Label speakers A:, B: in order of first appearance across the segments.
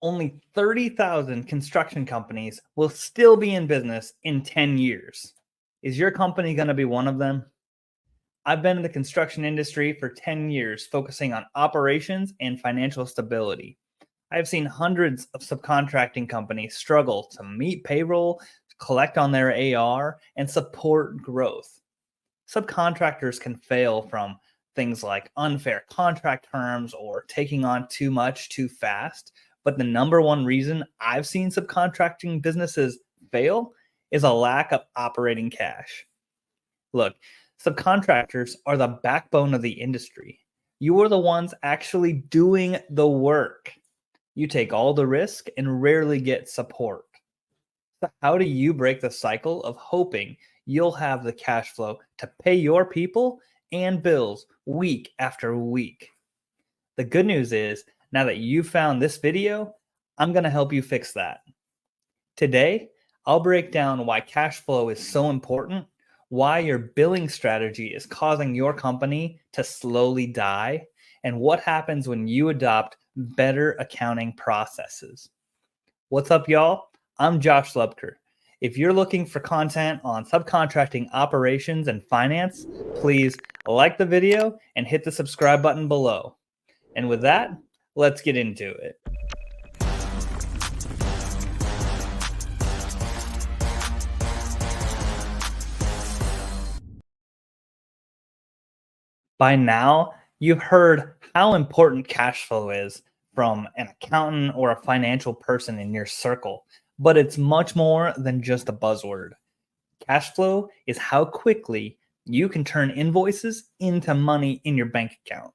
A: Only 30,000 construction companies will still be in business in 10 years. Is your company going to be one of them? I've been in the construction industry for 10 years, focusing on operations and financial stability. I've seen hundreds of subcontracting companies struggle to meet payroll, collect on their AR, and support growth. Subcontractors can fail from things like unfair contract terms or taking on too much too fast. But the number one reason I've seen subcontracting businesses fail is a lack of operating cash. Look, subcontractors are the backbone of the industry. You are the ones actually doing the work. You take all the risk and rarely get support. So how do you break the cycle of hoping you'll have the cash flow to pay your people and bills week after week? The good news is, now that you found this video, I'm going to help you fix that. Today, I'll break down why cash flow is so important, why your billing strategy is causing your company to slowly die, and what happens when you adopt better accounting processes. What's up, y'all? I'm Josh Lubker. If you're looking for content on subcontracting operations and finance, please like the video and hit the subscribe button below. And with that, let's get into it. By now, you've heard how important cash flow is from an accountant or a financial person in your circle, but it's much more than just a buzzword. Cash flow is how quickly you can turn invoices into money in your bank account.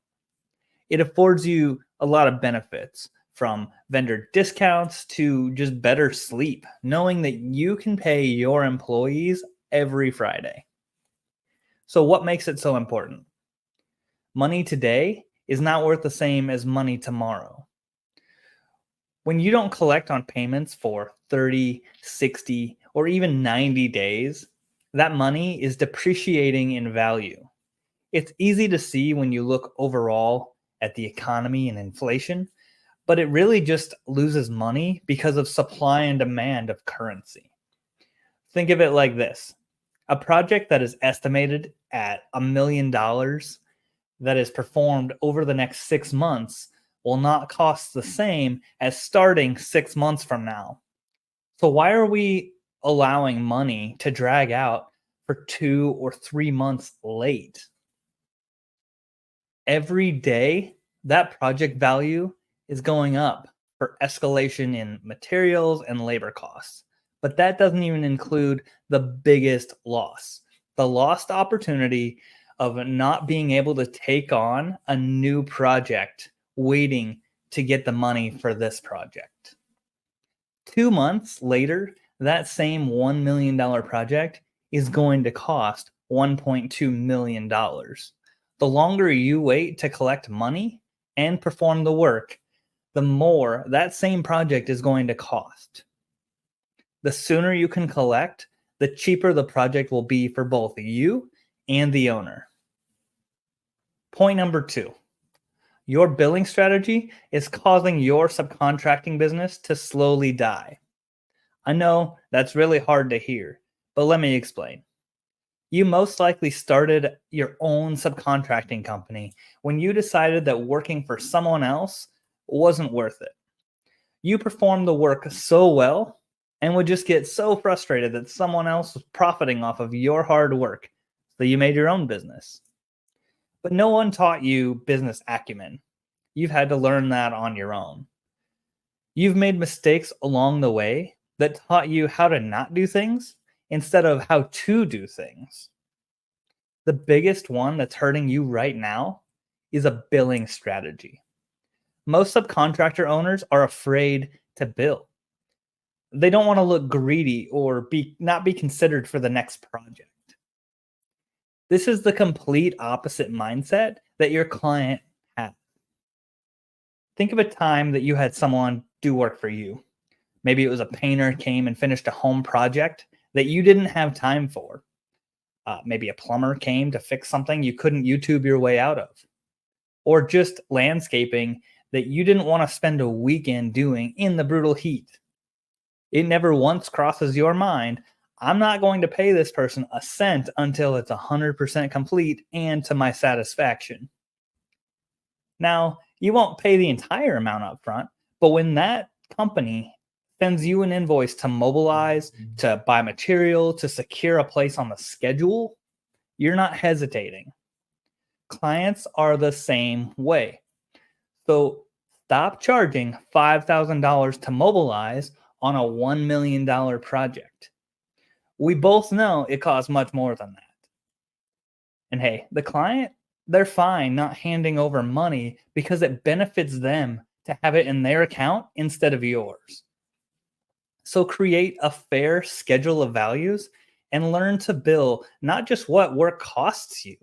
A: It affords you a lot of benefits, from vendor discounts to just better sleep, knowing that you can pay your employees every Friday. So what makes it so important? Money today is not worth the same as money tomorrow. When you don't collect on payments for 30, 60, or even 90 days, that money is depreciating in value. It's easy to see when you look overall at the economy and inflation, but it really just loses money because of supply and demand of currency. Think of it like this. A project that is estimated at $1 million that is performed over the next 6 months will not cost the same as starting 6 months from now. So why are we allowing money to drag out for 2 or 3 months late? Every day, that project value is going up for escalation in materials and labor costs. But that doesn't even include the biggest loss, the lost opportunity of not being able to take on a new project waiting to get the money for this project. 2 months later, that same $1 million project is going to cost $1.2 million. The longer you wait to collect money and perform the work, the more that same project is going to cost. The sooner you can collect, the cheaper the project will be for both you and the owner. Point number 2. Your billing strategy is causing your subcontracting business to slowly die. I know that's really hard to hear, but let me explain. You most likely started your own subcontracting company when you decided that working for someone else wasn't worth it. You performed the work so well and would just get so frustrated that someone else was profiting off of your hard work, so you made your own business. But no one taught you business acumen. You've had to learn that on your own. You've made mistakes along the way that taught you how to not do things instead of how to do things. The biggest one that's hurting you right now is a billing strategy. Most subcontractor owners are afraid to bill. They don't want to look greedy or not be considered for the next project. This is the complete opposite mindset that your client has. Think of a time that you had someone do work for you. Maybe it was a painter came and finished a home project that you didn't have time for. Maybe a plumber came to fix something you couldn't YouTube your way out of. Or just landscaping that you didn't want to spend a weekend doing in the brutal heat. It never once crosses your mind, I'm not going to pay this person a cent until it's 100% complete and to my satisfaction. Now, you won't pay the entire amount up front, but when that company sends you an invoice to mobilize, to buy material, to secure a place on the schedule, you're not hesitating. Clients are the same way. So stop charging $5,000 to mobilize on a $1 million project. We both know it costs much more than that. And hey, the client, they're fine not handing over money because it benefits them to have it in their account instead of yours. So create a fair schedule of values and learn to bill not just what work costs you,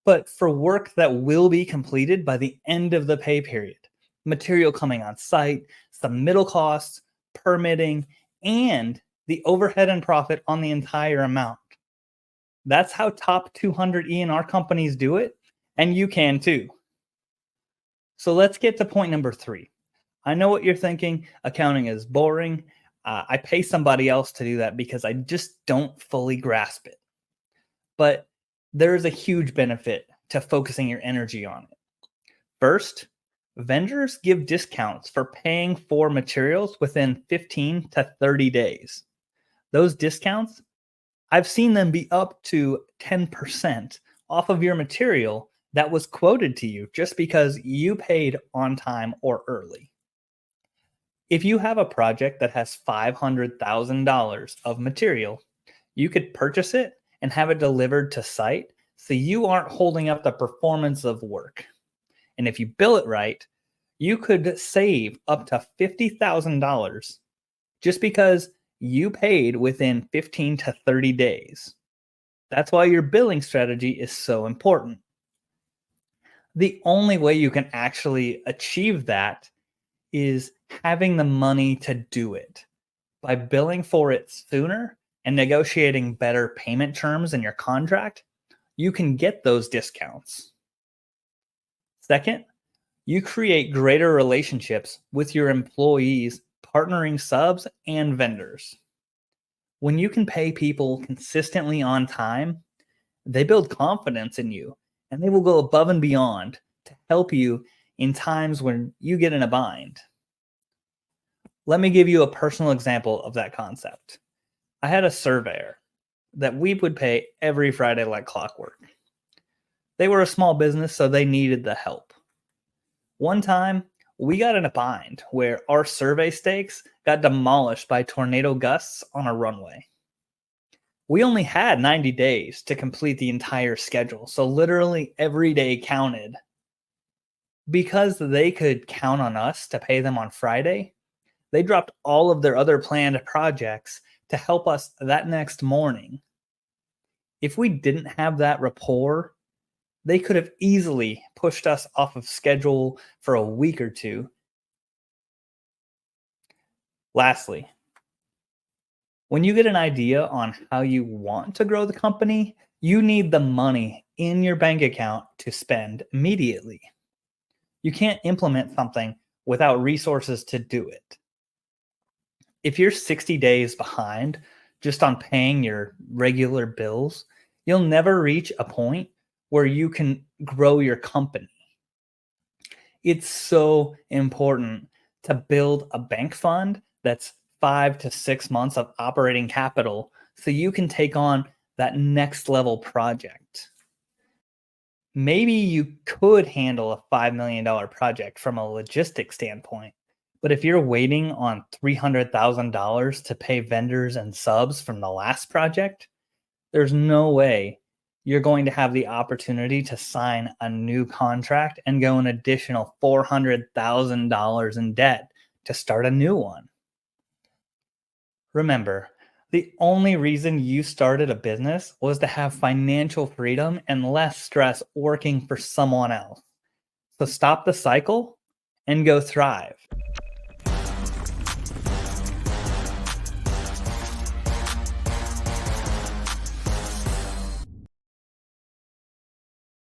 A: but for work that will be completed by the end of the pay period. Material coming on site, submittal costs, permitting, and the overhead and profit on the entire amount. That's how top 200 E&R companies do it, and you can too. So let's get to point number 3. I know what you're thinking. Accounting is boring. I pay somebody else to do that because I just don't fully grasp it. But there's a huge benefit to focusing your energy on it. First, vendors give discounts for paying for materials within 15 to 30 days. Those discounts, I've seen them be up to 10% off of your material that was quoted to you just because you paid on time or early. If you have a project that has $500,000 of material, you could purchase it and have it delivered to site so you aren't holding up the performance of work. And if you bill it right, you could save up to $50,000 just because you paid within 15 to 30 days. That's why your billing strategy is so important. The only way you can actually achieve that is having the money to do it. By billing for it sooner and negotiating better payment terms in your contract, you can get those discounts. Second, you create greater relationships with your employees, partnering subs, and vendors. When you can pay people consistently on time, they build confidence in you, and they will go above and beyond to help you in times when you get in a bind. Let me give you a personal example of that concept. I had a surveyor that we would pay every Friday like clockwork. They were a small business, so they needed the help. One time, we got in a bind where our survey stakes got demolished by tornado gusts on a runway. We only had 90 days to complete the entire schedule, so literally every day counted. Because they could count on us to pay them on Friday, they dropped all of their other planned projects to help us that next morning. If we didn't have that rapport, they could have easily pushed us off of schedule for a week or two. Lastly, when you get an idea on how you want to grow the company, you need the money in your bank account to spend immediately. You can't implement something without resources to do it. If you're 60 days behind just on paying your regular bills, you'll never reach a point where you can grow your company. It's so important to build a bank fund that's 5 to 6 months of operating capital so you can take on that next level project. Maybe you could handle a $5 million project from a logistics standpoint, but if you're waiting on $300,000 to pay vendors and subs from the last project, there's no way you're going to have the opportunity to sign a new contract and go an additional $400,000 in debt to start a new one. Remember, the only reason you started a business was to have financial freedom and less stress working for someone else. So stop the cycle and go thrive.